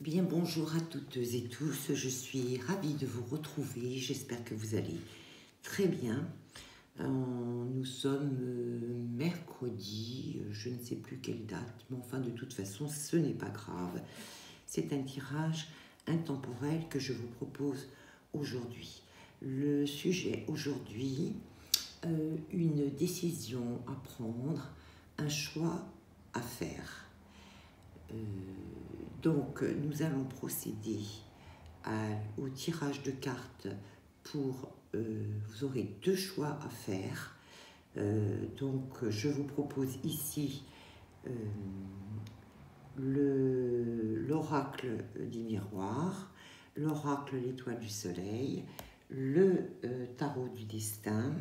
Bien, bonjour à toutes et tous, je suis ravie de vous retrouver, j'espère que vous allez très bien. Nous sommes mercredi, je ne sais plus quelle date, mais enfin de toute façon ce n'est pas grave. C'est un tirage intemporel que je vous propose aujourd'hui. Le sujet aujourd'hui, une décision à prendre, un choix à faire. Donc, nous allons procéder au tirage de cartes pour... vous aurez deux choix à faire. Donc, je vous propose ici l'oracle du miroir, l'oracle l'étoile du soleil, le tarot du destin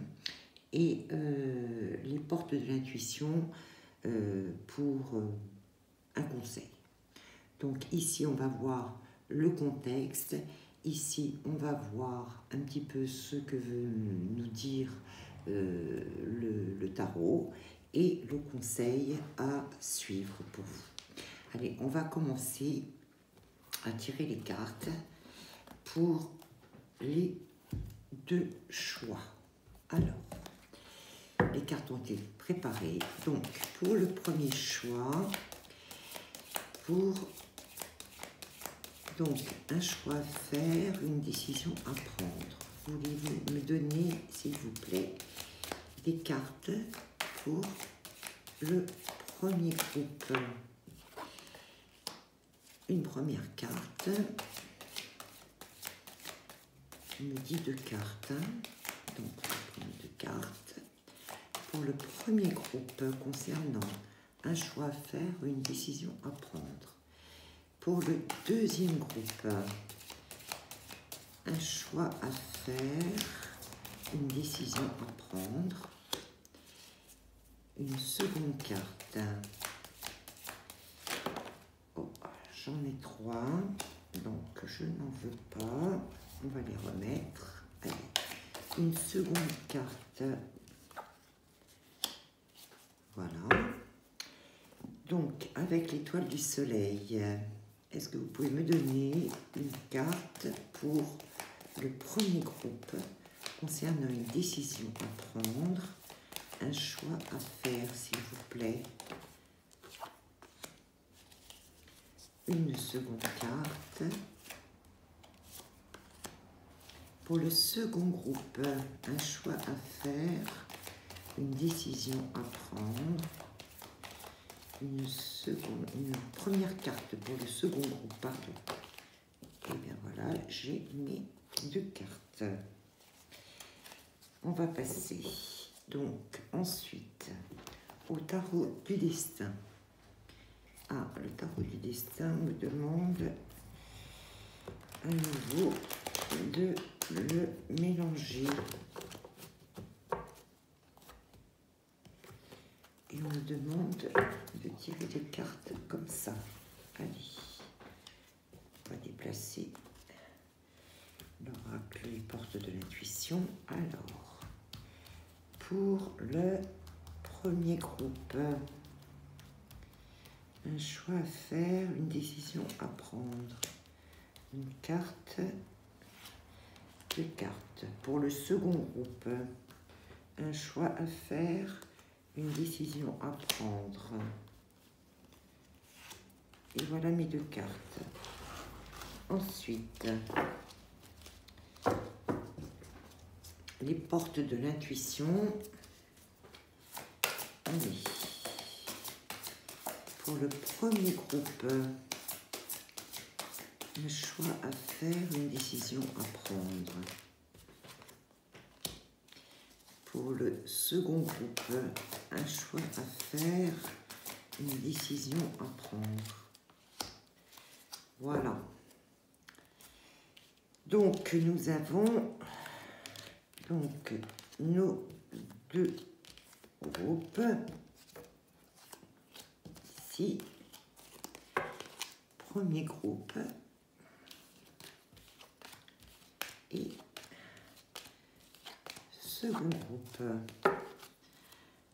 et les portes de l'intuition pour un conseil. Donc ici, on va voir le contexte. Ici, on va voir un petit peu ce que veut nous dire le tarot et le conseil à suivre pour vous. Allez, on va commencer à tirer les cartes pour les deux choix. Alors, les cartes ont été préparées. Donc, pour le premier choix, donc, un choix à faire, une décision à prendre. Voulez-vous me donner, s'il vous plaît, des cartes pour le premier groupe? Une première carte. On me dit deux cartes. Donc, je prends deux cartes. Pour le premier groupe concernant un choix à faire, une décision à prendre. Pour le deuxième groupe, un choix à faire, une décision à prendre, une seconde carte. Oh, j'en ai trois, donc je n'en veux pas. On va les remettre. Allez, une seconde carte. Voilà. Donc, avec l'étoile du soleil, est-ce que vous pouvez me donner une carte pour le premier groupe concernant une décision à prendre, un choix à faire, s'il vous plaît? Une seconde carte. Pour le second groupe, un choix à faire, une décision à prendre. Une première carte pour le second groupe, pardon. Et bien voilà, j'ai mes deux cartes. On va passer donc ensuite au tarot du destin. Ah, le tarot du destin me demande à nouveau de le mélanger. Et on me demande de tirer des cartes comme ça. Allez, on va déplacer l'oracle, les portes de l'intuition. Alors, pour le premier groupe, un choix à faire, une décision à prendre. Une carte, deux cartes. Pour le second groupe, un choix à faire, une décision à prendre. Et voilà mes deux cartes. Ensuite, les portes de l'intuition. Allez. Pour le premier groupe, un choix à faire, une décision à prendre. Pour le second groupe, un choix à faire, une décision à prendre. Voilà. Donc, nous avons donc nos deux groupes. Ici, premier groupe et second groupe.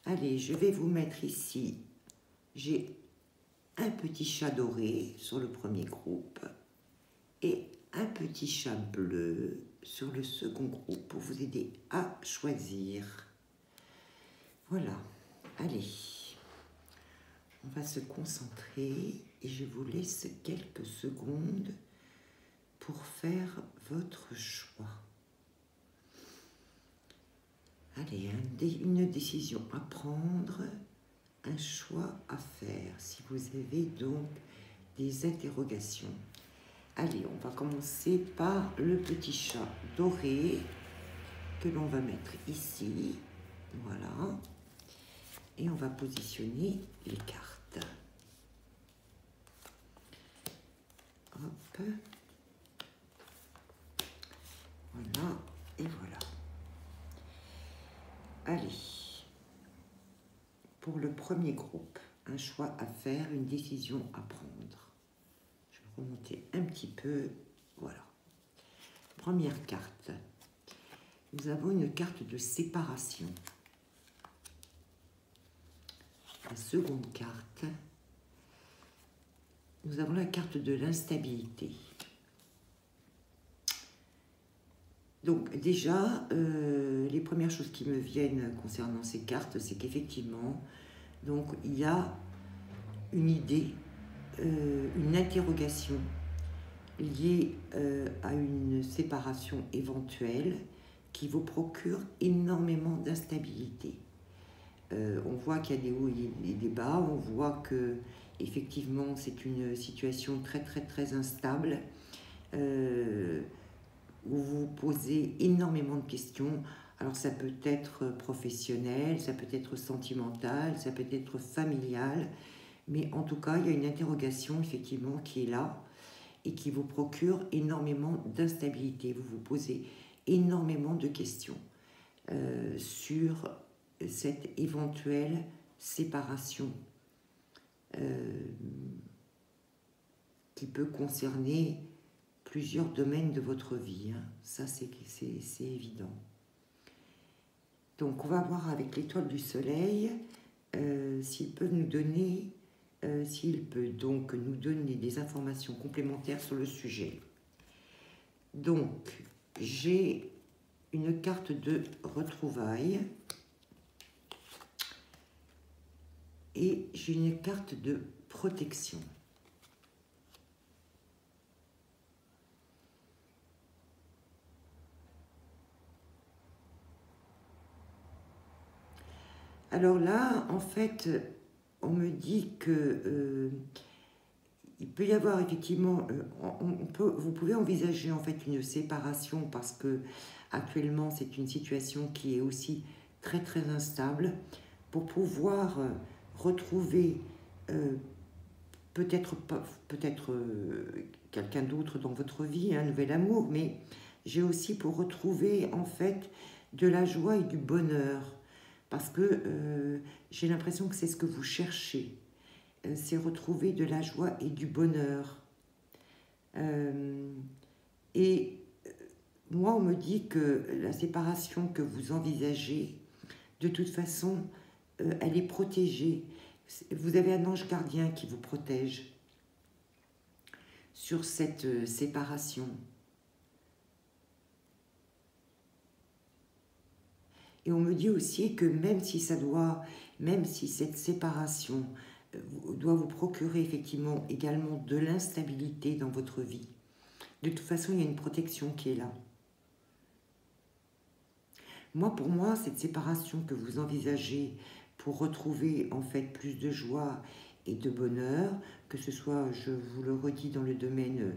Allez, je vais vous mettre ici. J'ai un petit chat doré sur le premier groupe et un petit chat bleu sur le second groupe pour vous aider à choisir. Voilà, allez, on va se concentrer et je vous laisse quelques secondes pour faire votre choix. Allez, une décision à prendre, un choix à faire, si vous avez donc des interrogations. Allez, on va commencer par le petit chat doré que l'on va mettre ici. Voilà. Et on va positionner les cartes. Hop. Voilà. Et voilà. Allez. Pour le premier groupe, un choix à faire, une décision à prendre. Je vais remonter un petit peu. Voilà. Première carte. Nous avons une carte de séparation. La seconde carte, nous avons la carte de l'instabilité. Donc déjà, les premières choses qui me viennent concernant ces cartes, c'est qu'effectivement, donc il y a une idée, une interrogation liée à une séparation éventuelle qui vous procure énormément d'instabilité. On voit qu'il y a des hauts et des bas, on voit que effectivement c'est une situation très instable, où vous vous posez énormément de questions. Alors ça peut être professionnel, ça peut être sentimental, ça peut être familial, mais en tout cas il y a une interrogation effectivement qui est là et qui vous procure énormément d'instabilité. Vous vous posez énormément de questions sur cette éventuelle séparation qui peut concerner plusieurs domaines de votre vie. Hein. Ça, c'est évident. Donc, on va voir avec l'étoile du soleil s'il peut nous donner, s'il peut donc nous donner des informations complémentaires sur le sujet. Donc, j'ai une carte de retrouvailles et j'ai une carte de protection. Alors là, en fait, on me dit que il peut y avoir effectivement, vous pouvez envisager en fait une séparation parce que actuellement c'est une situation qui est aussi très instable. Pour pouvoir retrouver peut-être quelqu'un d'autre dans votre vie, un nouvel amour, mais j'ai aussi pour retrouver en fait de la joie et du bonheur. Parce que j'ai l'impression que c'est ce que vous cherchez. C'est retrouver de la joie et du bonheur. Et moi, on me dit que la séparation que vous envisagez, de toute façon, elle est protégée. Vous avez un ange gardien qui vous protège sur cette séparation. Et on me dit aussi que même si cette séparation doit vous procurer effectivement également de l'instabilité dans votre vie, de toute façon, il y a une protection qui est là. Pour moi, cette séparation que vous envisagez pour retrouver en fait plus de joie et de bonheur, que ce soit, je vous le redis, dans le domaine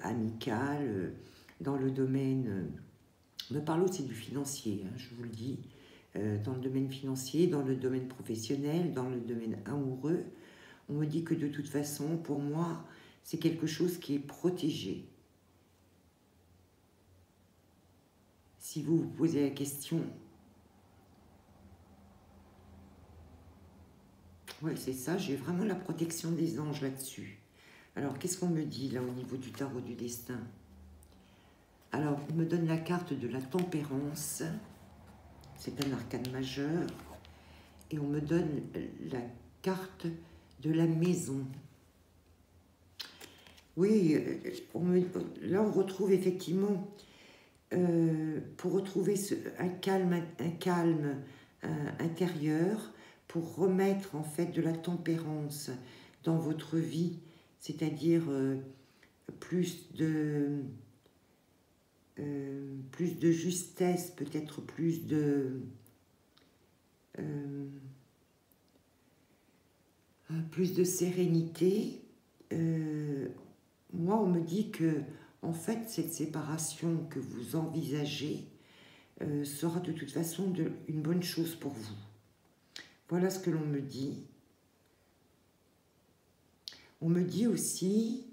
amical, dans le domaine... me parle aussi du financier, hein, je vous le dis, dans le domaine financier, dans le domaine professionnel, dans le domaine amoureux. On me dit que de toute façon, pour moi, c'est quelque chose qui est protégé. Si vous vous posez la question, ouais, c'est ça, j'ai vraiment la protection des anges là-dessus. Alors, qu'est-ce qu'on me dit là au niveau du tarot du destin? Alors, on me donne la carte de la tempérance, c'est un arcane majeur, et on me donne la carte de la maison. Oui, là on retrouve effectivement, pour retrouver un calme intérieur, pour remettre en fait de la tempérance dans votre vie, c'est-à-dire plus de justesse, peut-être plus de sérénité. Moi, on me dit que, en fait, cette séparation que vous envisagez sera de toute façon une bonne chose pour vous. Voilà ce que l'on me dit. On me dit aussi,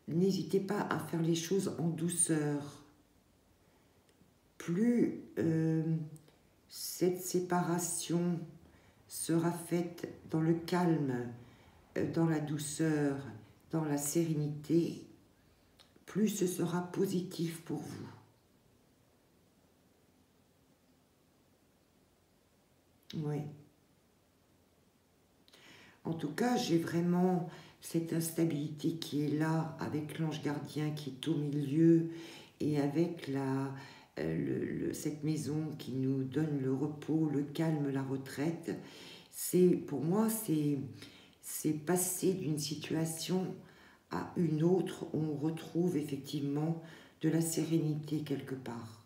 n'hésitez pas à faire les choses en douceur. Plus cette séparation sera faite dans le calme, dans la douceur, dans la sérénité, plus ce sera positif pour vous. Oui. En tout cas, j'ai vraiment cette instabilité qui est là, avec l'ange gardien qui est au milieu, et avec cette maison qui nous donne le repos, le calme, la retraite. Pour moi, c'est passer d'une situation à une autre, où on retrouve effectivement de la sérénité quelque part.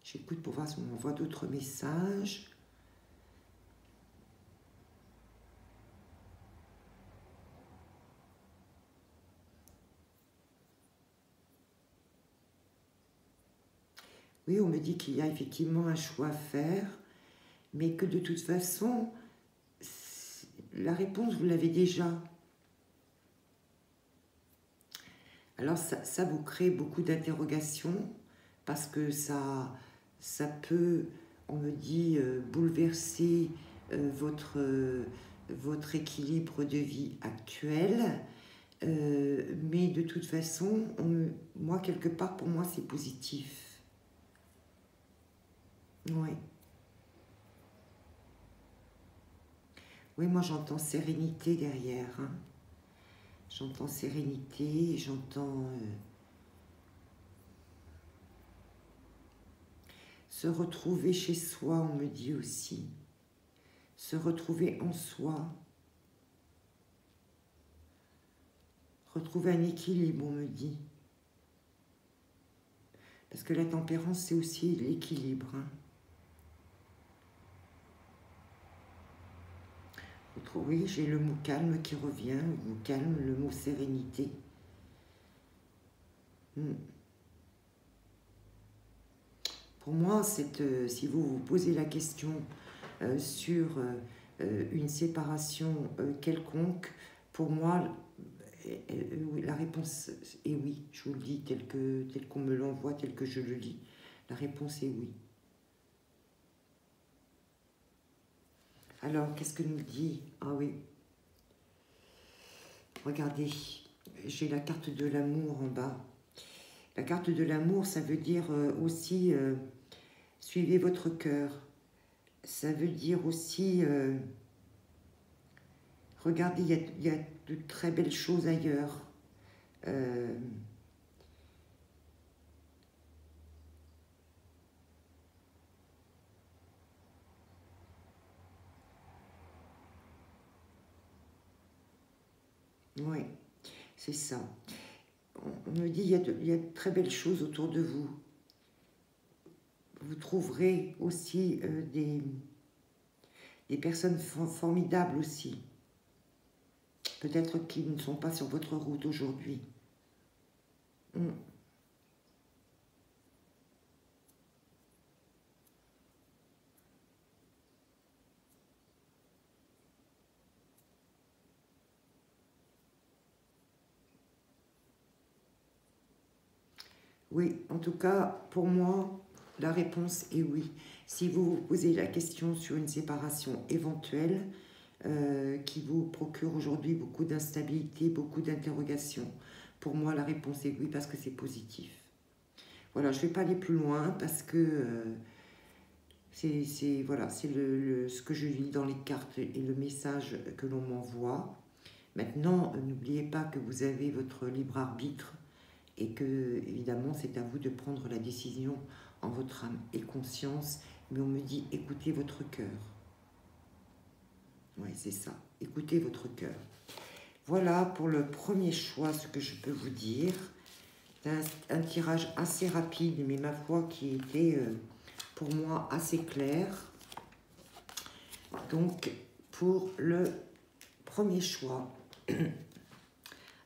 J'écoute pour voir si on m'envoie d'autres messages. Oui, on me dit qu'il y a effectivement un choix à faire, mais que de toute façon, la réponse, vous l'avez déjà. Alors, ça vous crée beaucoup d'interrogations, parce que ça peut, on me dit, bouleverser votre équilibre de vie actuel. Mais de toute façon, moi, quelque part, pour moi, c'est positif. Oui. Oui, moi, j'entends sérénité derrière. Hein. J'entends sérénité, j'entends se retrouver chez soi, on me dit aussi. Se retrouver en soi. Retrouver un équilibre, on me dit. Parce que la tempérance, c'est aussi l'équilibre. Hein. Oui, j'ai le mot calme qui revient, le mot calme, le mot sérénité. Pour moi, si vous vous posez la question sur une séparation quelconque, pour moi, la réponse est oui. Je vous le dis tel qu'on me l'envoie, tel que je le lis. La réponse est oui. Alors, qu'est-ce que nous dit? Ah oui. Regardez, j'ai la carte de l'amour en bas. La carte de l'amour, ça veut dire aussi suivez votre cœur. Ça veut dire aussi regardez, il y a de très belles choses ailleurs. Oui, c'est ça. On me dit il y a de très belles choses autour de vous. Vous trouverez aussi des personnes formidables aussi. Peut-être qui ne sont pas sur votre route aujourd'hui. Oui, en tout cas, pour moi, la réponse est oui. Si vous vous posez la question sur une séparation éventuelle qui vous procure aujourd'hui beaucoup d'instabilité, beaucoup d'interrogations, pour moi, la réponse est oui parce que c'est positif. Voilà, je ne vais pas aller plus loin parce que Voilà, c'est ce que je lis dans les cartes et le message que l'on m'envoie. Maintenant, n'oubliez pas que vous avez votre libre arbitre et que, évidemment, c'est à vous de prendre la décision en votre âme et conscience. Mais on me dit, écoutez votre cœur. Oui, c'est ça. Écoutez votre cœur. Voilà pour le premier choix, ce que je peux vous dire. Un tirage assez rapide, mais ma foi qui était pour moi assez clair. Donc, pour le premier choix.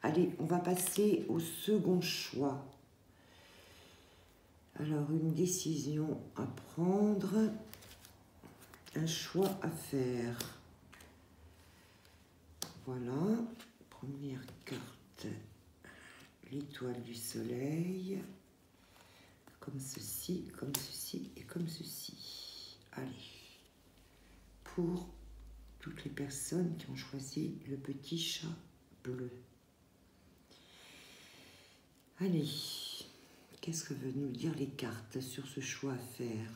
Allez, on va passer au second choix. Alors, une décision à prendre, un choix à faire. Voilà, première carte, l'étoile du soleil, comme ceci et comme ceci. Allez, pour toutes les personnes qui ont choisi le petit chat bleu. Allez, qu'est-ce que veulent nous dire les cartes sur ce choix à faire?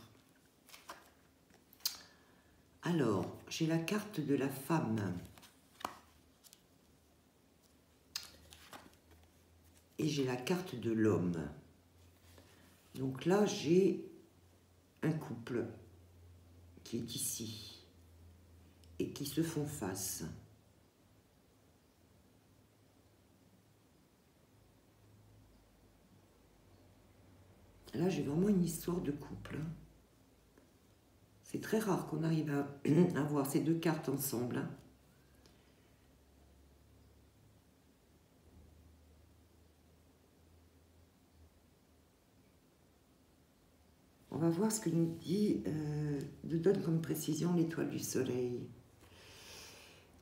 Alors, j'ai la carte de la femme. Et j'ai la carte de l'homme. Donc là, j'ai un couple qui est ici et qui se font face. Là, j'ai vraiment une histoire de couple. C'est très rare qu'on arrive à voir ces deux cartes ensemble. On va voir ce que nous dit, nous donne comme précision l'étoile du soleil.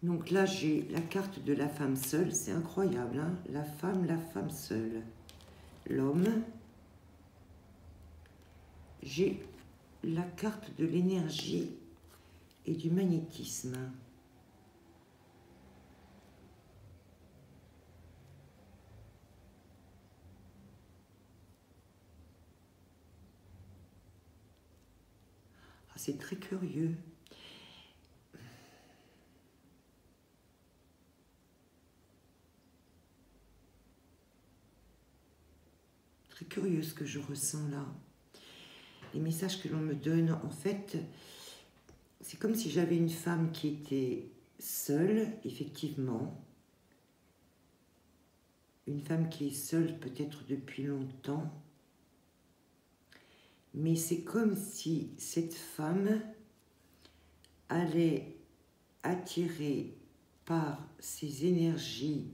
Donc là, j'ai la carte de la femme seule. C'est incroyable, hein? La femme seule. L'homme. J'ai la carte de l'énergie et du magnétisme. Ah, c'est très curieux. Très curieux ce que je ressens là. Les messages que l'on me donne, en fait, c'est comme si j'avais une femme qui était seule, effectivement. Une femme qui est seule peut-être depuis longtemps. Mais c'est comme si cette femme allait attirer par ses énergies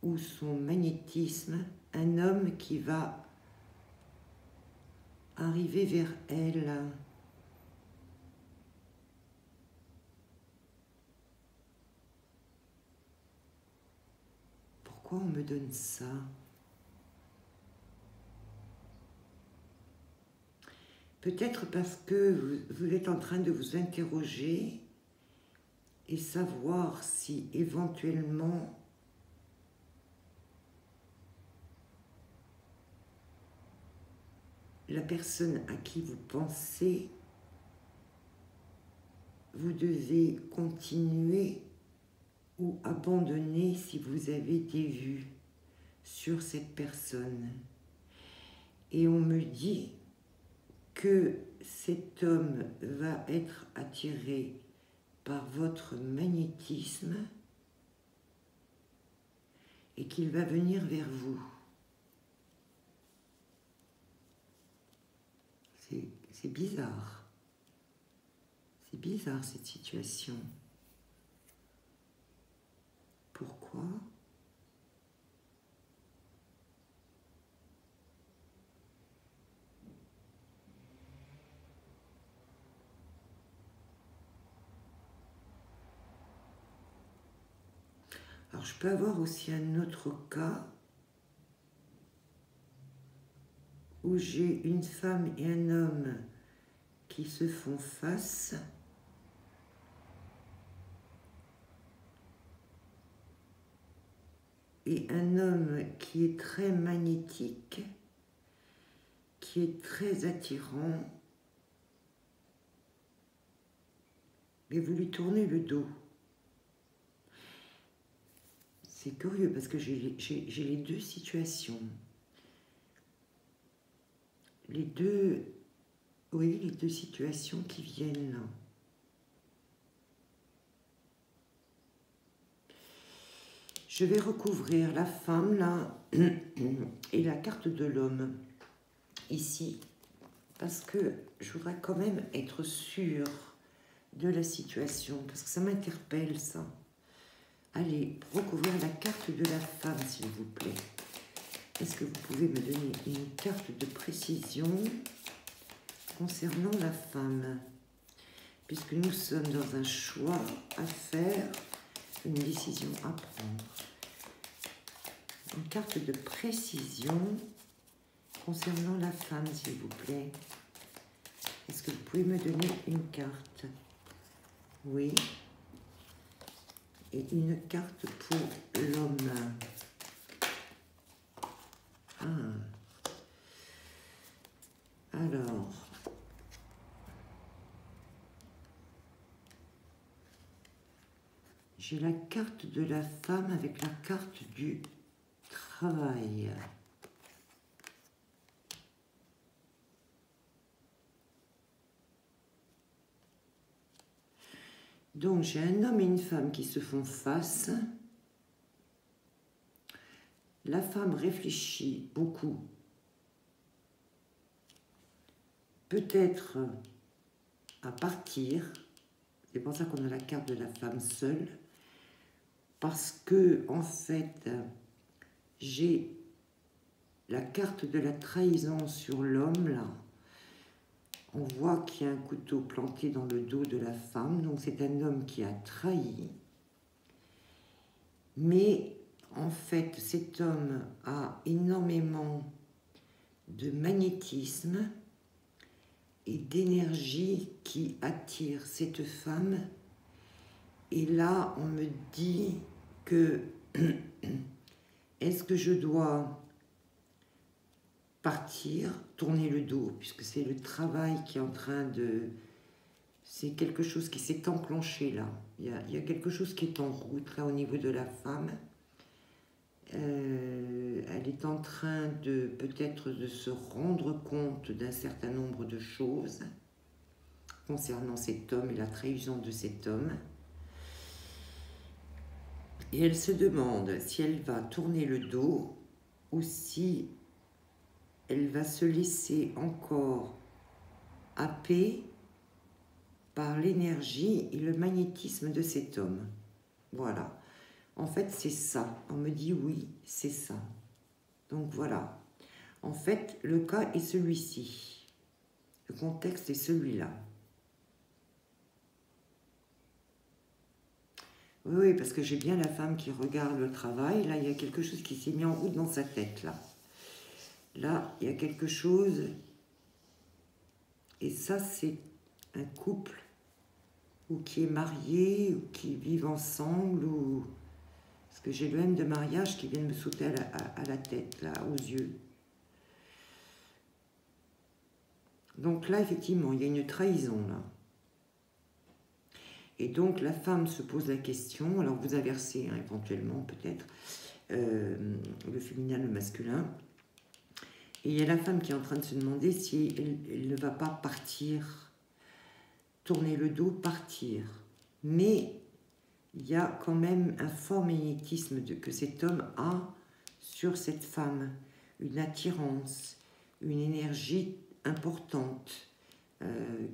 ou son magnétisme un homme qui va arriver vers elle. Pourquoi on me donne ça? Peut-être parce que vous êtes en train de vous interroger et savoir si éventuellement la personne à qui vous pensez, vous devez continuer ou abandonner si vous avez des vues sur cette personne. Et on me dit que cet homme va être attiré par votre magnétisme et qu'il va venir vers vous. C'est bizarre. C'est bizarre cette situation. Pourquoi ? Alors je peux avoir aussi un autre cas où j'ai une femme et un homme qui se font face. Et un homme qui est très magnétique, qui est très attirant, mais vous lui tournez le dos. C'est curieux parce que j'ai les deux situations. Les deux, oui, les deux situations qui viennent là. Je vais recouvrir la femme là et la carte de l'homme ici parce que je voudrais quand même être sûre de la situation parce que ça m'interpelle ça. Allez, recouvrir la carte de la femme s'il vous plaît. Est-ce que vous pouvez me donner une carte de précision concernant la femme? Puisque nous sommes dans un choix à faire, une décision à prendre. Une carte de précision concernant la femme, s'il vous plaît. Est-ce que vous pouvez me donner une carte? Oui. Et une carte pour l'homme. Ah. Alors. J'ai la carte de la femme avec la carte du travail. Donc, j'ai un homme et une femme qui se font face. La femme réfléchit beaucoup. Peut-être à partir. C'est pour ça qu'on a la carte de la femme seule. Parce que, en fait, j'ai la carte de la trahison sur l'homme, là. On voit qu'il y a un couteau planté dans le dos de la femme. Donc, c'est un homme qui a trahi. Mais, en fait, cet homme a énormément de magnétisme et d'énergie qui attire cette femme. Et là, on me dit que est-ce que je dois partir, tourner le dos, puisque c'est le travail qui est en train de... C'est quelque chose qui s'est enclenché là. Il y a quelque chose qui est en route là au niveau de la femme. Elle est en train de peut-être de se rendre compte d'un certain nombre de choses concernant cet homme et la trahison de cet homme. Et elle se demande si elle va tourner le dos ou si elle va se laisser encore happer par l'énergie et le magnétisme de cet homme. Voilà. En fait, c'est ça. On me dit oui, c'est ça. Donc voilà. En fait, le cas est celui-ci. Le contexte est celui-là. Oui, parce que j'ai bien la femme qui regarde le travail. Là, il y a quelque chose qui s'est mis en route dans sa tête, là. Là, il y a quelque chose. Et ça, c'est un couple ou qui est marié, ou qui vivent ensemble, ou... Parce que j'ai le M de mariage qui vient de me sauter à la tête, là, aux yeux. Donc là, effectivement, il y a une trahison, là. Et donc, la femme se pose la question, alors vous inversez, hein, éventuellement, peut-être, le féminin, le masculin. Et il y a la femme qui est en train de se demander si elle ne va pas partir, tourner le dos, partir. Mais il y a quand même un fort magnétisme que cet homme a sur cette femme, une attirance, une énergie importante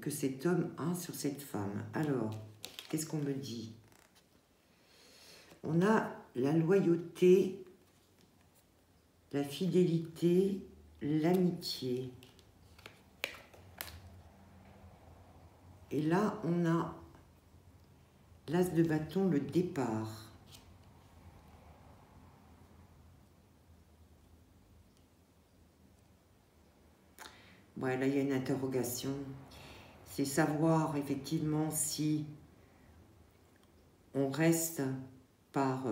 que cet homme a sur cette femme. Alors, qu'est-ce qu'on me dit? On a la loyauté, la fidélité, l'amitié. Et là, on a l'as de bâton, le départ. Ouais, là, il y a une interrogation. C'est savoir, effectivement, si on reste par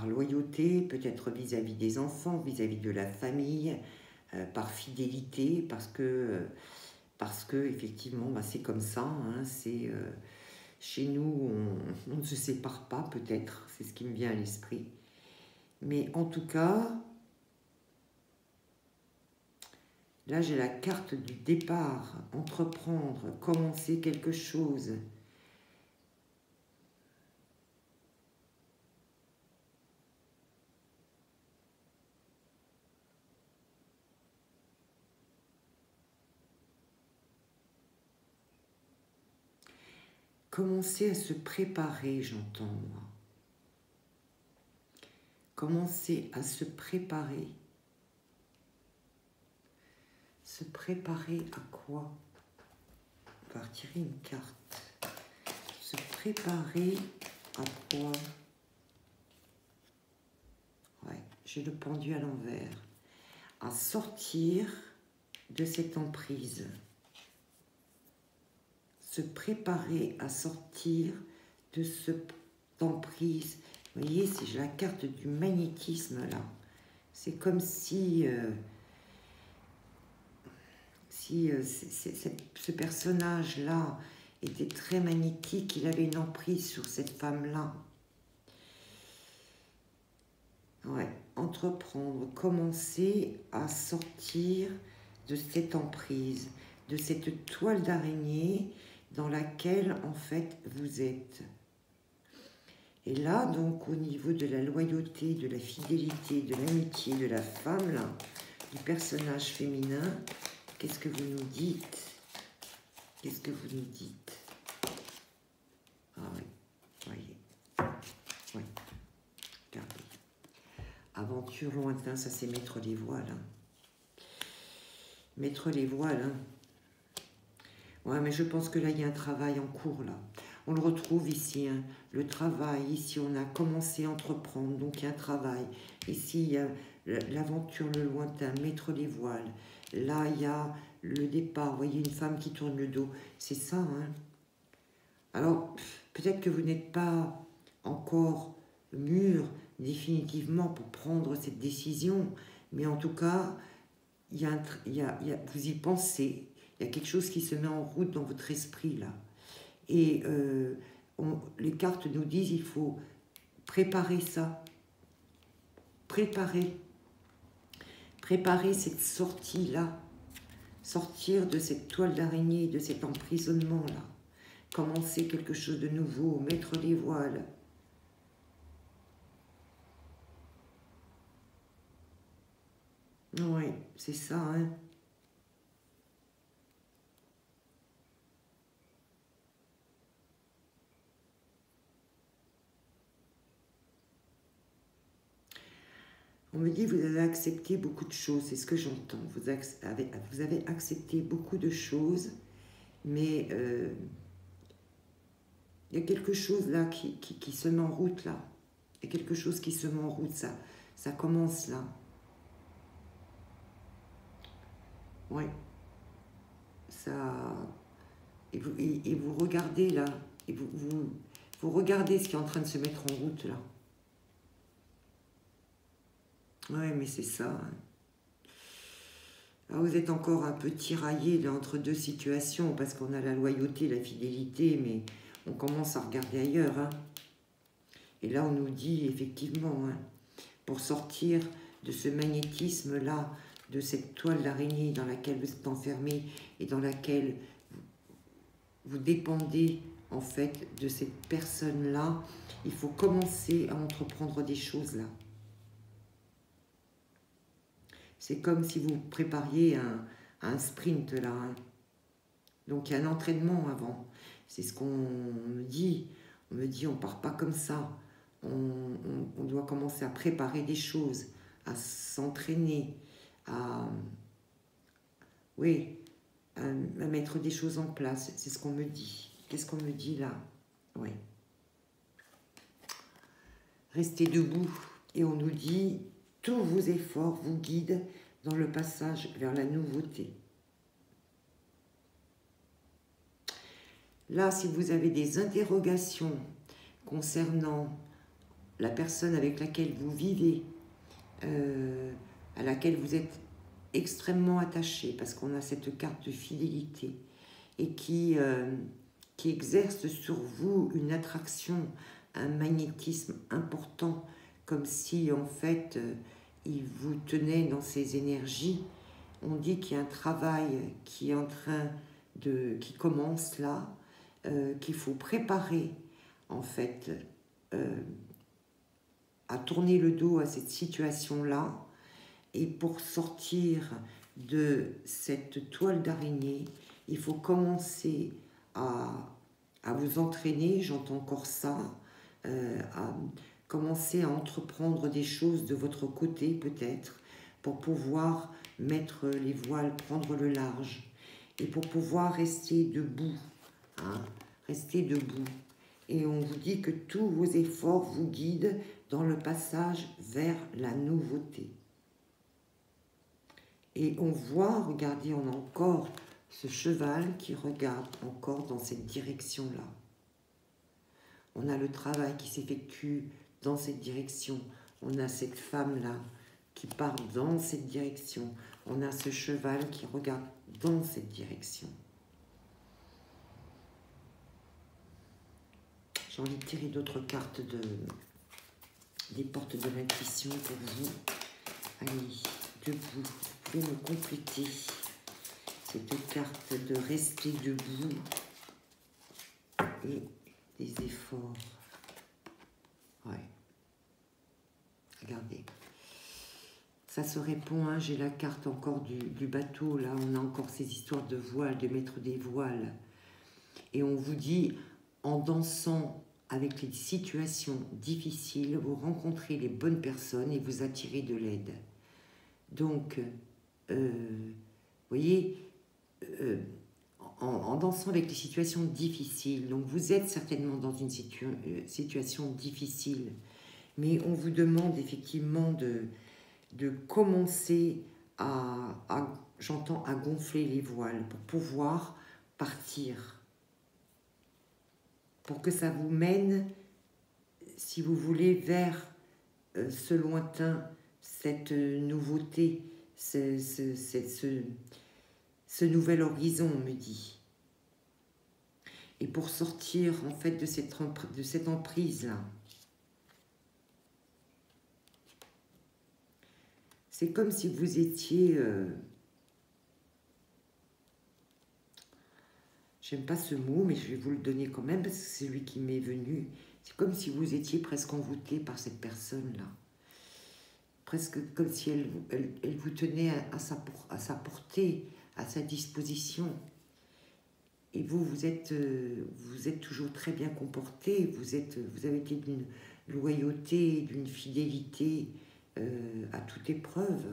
loyauté, peut-être vis-à-vis des enfants, vis-à-vis de la famille, par fidélité, parce que effectivement, bah, c'est comme ça, hein, Chez nous, on ne se sépare pas, peut-être, c'est ce qui me vient à l'esprit. Mais en tout cas, là j'ai la carte du départ, entreprendre, commencer quelque chose. Commencer à se préparer, j'entends moi. Commencer à se préparer. Se préparer à quoi? On va retirer une carte. Se préparer à quoi? Ouais, j'ai le pendu à l'envers. À sortir de cette emprise. Se préparer à sortir de cette emprise. Vous voyez, si j'ai la carte du magnétisme là, c'est comme si, ce personnage-là était très magnétique, il avait une emprise sur cette femme-là. Ouais, entreprendre, commencer à sortir de cette emprise, de cette toile d'araignée dans laquelle, en fait, vous êtes. Et là, donc, au niveau de la loyauté, de la fidélité, de l'amitié de la femme, là, du personnage féminin, qu'est-ce que vous nous dites? Qu'est-ce que vous nous dites? Ah oui, voyez. Oui, regardez. Aventure lointain, ça c'est mettre les voiles. Hein. Mettre les voiles, hein. Ouais, mais je pense que là, il y a un travail en cours, là. On le retrouve ici, hein, le travail. Ici, on a commencé à entreprendre, donc il y a un travail. Ici, il y a l'aventure, le lointain, mettre les voiles. Là, il y a le départ. Vous voyez une femme qui tourne le dos. C'est ça, hein. Alors, peut-être que vous n'êtes pas encore mûr définitivement pour prendre cette décision, mais en tout cas, vous y pensez. Il y a quelque chose qui se met en route dans votre esprit, là. Et les cartes nous disent il faut préparer ça. Préparer cette sortie-là. Sortir de cette toile d'araignée, de cet emprisonnement-là. Commencer quelque chose de nouveau, mettre les voiles. Oui, c'est ça, hein. On me dit, vous avez accepté beaucoup de choses, c'est ce que j'entends. Vous avez accepté beaucoup de choses, mais il y a quelque chose là qui se met en route, là. Il y a quelque chose qui se met en route, ça commence là. Oui. Ça... Et vous regardez là, et vous regardez ce qui est en train de se mettre en route là. Oui, mais c'est ça. Hein. Alors vous êtes encore un peu tiraillé là, entre deux situations, parce qu'on a la loyauté, la fidélité, mais on commence à regarder ailleurs. Hein. Et là, on nous dit effectivement, hein, pour sortir de ce magnétisme-là, de cette toile d'araignée dans laquelle vous êtes enfermé et dans laquelle vous dépendez en fait de cette personne-là, il faut commencer à entreprendre des choses là. C'est comme si vous prépariez un sprint là. Hein. Donc il y a un entraînement avant. C'est ce qu'on me dit. On me dit on part pas comme ça. On doit commencer à préparer des choses, à s'entraîner, oui, à mettre des choses en place. C'est ce qu'on me dit. Qu'est-ce qu'on me dit là? Oui. Restez debout et on nous dit tous vos efforts vous guident dans le passage vers la nouveauté. Là, si vous avez des interrogations concernant la personne avec laquelle vous vivez, à laquelle vous êtes extrêmement attaché, parce qu'on a cette carte de fidélité, et qui qui exerce sur vous une attraction, un magnétisme important, comme si en fait il vous tenait dans ses énergies. On dit qu'il y a un travail qui est en train qui commence là, qu'il faut préparer en fait à tourner le dos à cette situation-là, et pour sortir de cette toile d'araignée, il faut commencer à vous entraîner, j'entends encore ça, à commencer à entreprendre des choses de votre côté peut-être, pour pouvoir mettre les voiles, prendre le large, et pour pouvoir rester debout, hein, rester debout. Et on vous dit que tous vos efforts vous guident dans le passage vers la nouveauté. Et on voit, regardez, on a encore ce cheval qui regarde encore dans cette direction-là. On a le travail qui s'effectue dans cette direction. On a cette femme-là qui part dans cette direction. On a ce cheval qui regarde dans cette direction. J'ai envie de tirer d'autres cartes des portes de l'intuition pour vous. Allez, debout. Vous pouvez me compléter cette carte de rester debout et des efforts. Ouais. Regardez. Ça se répond, hein, j'ai la carte encore du bateau, là, on a encore ces histoires de voiles, de mettre des voiles. Et on vous dit, en dansant avec les situations difficiles, vous rencontrez les bonnes personnes et vous attirez de l'aide. Donc, vous voyez, en dansant avec les situations difficiles, donc vous êtes certainement dans une situation difficile, mais on vous demande effectivement de commencer j'entends, à gonfler les voiles pour pouvoir partir, pour que ça vous mène, si vous voulez, vers ce lointain, cette nouveauté, ce nouvel horizon, on me dit. Et pour sortir, en fait, de cette emprise-là, c'est comme si vous étiez... j'aime pas ce mot, mais je vais vous le donner quand même, parce que c'est lui qui m'est venu. C'est comme si vous étiez presque envoûté par cette personne-là. Presque comme si elle vous tenait à sa portée, à sa disposition. Et vous êtes toujours très bien comporté, vous avez été d'une loyauté, d'une fidélité à toute épreuve.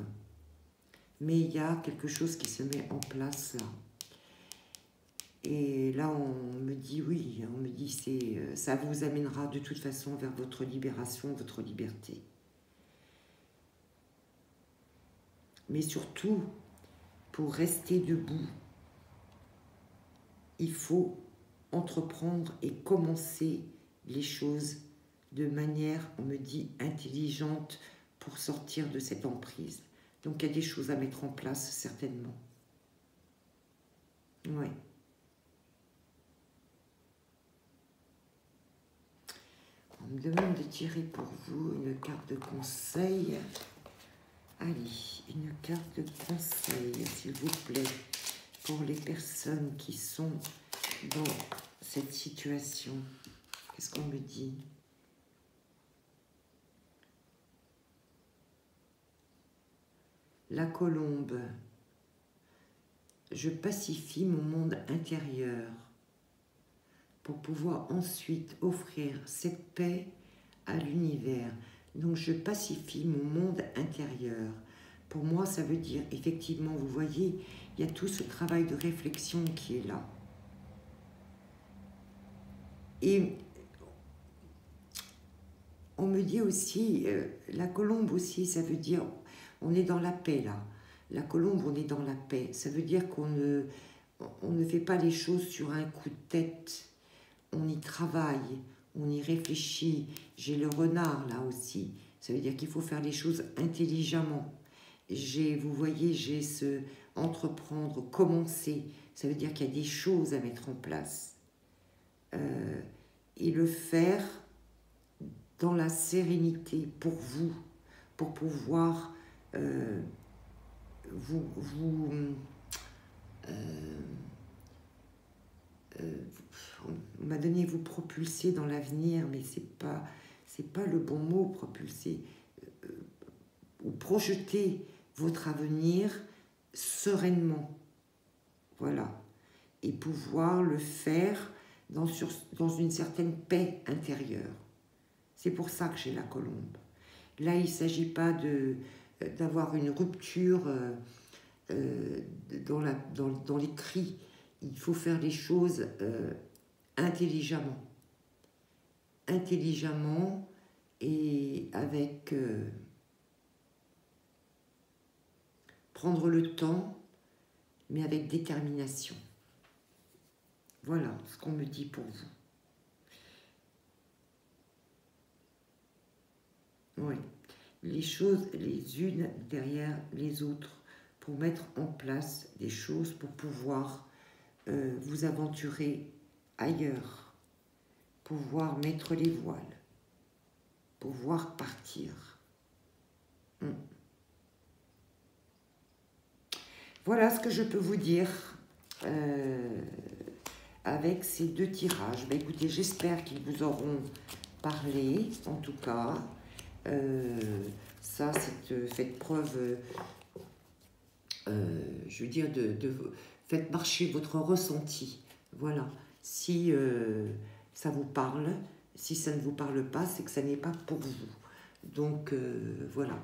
Mais il y a quelque chose qui se met en place là. Et là, on me dit oui, on me dit ça vous amènera de toute façon vers votre libération, votre liberté. Mais surtout, pour rester debout, il faut entreprendre et commencer les choses de manière, on me dit, intelligente pour sortir de cette emprise. Donc, il y a des choses à mettre en place, certainement. Oui. On me demande de tirer pour vous une carte de conseil. Allez, une carte de conseil, s'il vous plaît, pour les personnes qui sont dans cette situation. Qu'est-ce qu'on me dit? La colombe. Je pacifie mon monde intérieur pour pouvoir ensuite offrir cette paix à l'univers. Donc, je pacifie mon monde intérieur. Pour moi, ça veut dire, effectivement, vous voyez, il y a tout ce travail de réflexion qui est là. Et on me dit aussi, la colombe aussi, ça veut dire, on est dans la paix là. La colombe, on est dans la paix. Ça veut dire qu'on ne fait pas les choses sur un coup de tête. On y travaille, on y réfléchit. J'ai le renard là aussi. Ça veut dire qu'il faut faire les choses intelligemment. Vous voyez, j'ai entreprendre, commencer. Ça veut dire qu'il y a des choses à mettre en place. et le faire dans la sérénité pour vous, pour pouvoir on m'a donné vous propulser dans l'avenir, mais c'est pas le bon mot, propulser, ou projeter votre avenir sereinement, voilà, et pouvoir le faire dans une certaine paix intérieure. C'est pour ça que j'ai la colombe. Là, il ne s'agit pas d'avoir une rupture dans les cris. Il faut faire les choses intelligemment. Intelligemment et avec... prendre le temps, mais avec détermination. Voilà ce qu'on me dit pour vous. Oui, les choses les unes derrière les autres pour mettre en place des choses pour pouvoir vous aventurer ailleurs, pouvoir mettre les voiles, pouvoir partir. Voilà ce que je peux vous dire avec ces deux tirages. Ben, écoutez, j'espère qu'ils vous auront parlé, en tout cas. Ça, faites preuve, je veux dire, faites marcher votre ressenti. Voilà. Si ça vous parle, si ça ne vous parle pas, c'est que ça n'est pas pour vous. Donc, voilà.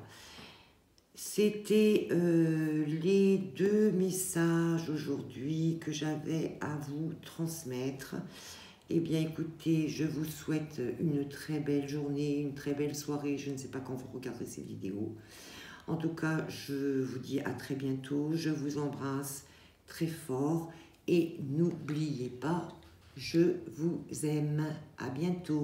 C'était les deux messages aujourd'hui que j'avais à vous transmettre. Eh bien, écoutez, je vous souhaite une très belle journée, une très belle soirée. Je ne sais pas quand vous regardez ces vidéos. En tout cas, je vous dis à très bientôt. Je vous embrasse très fort. Et n'oubliez pas, je vous aime. À bientôt.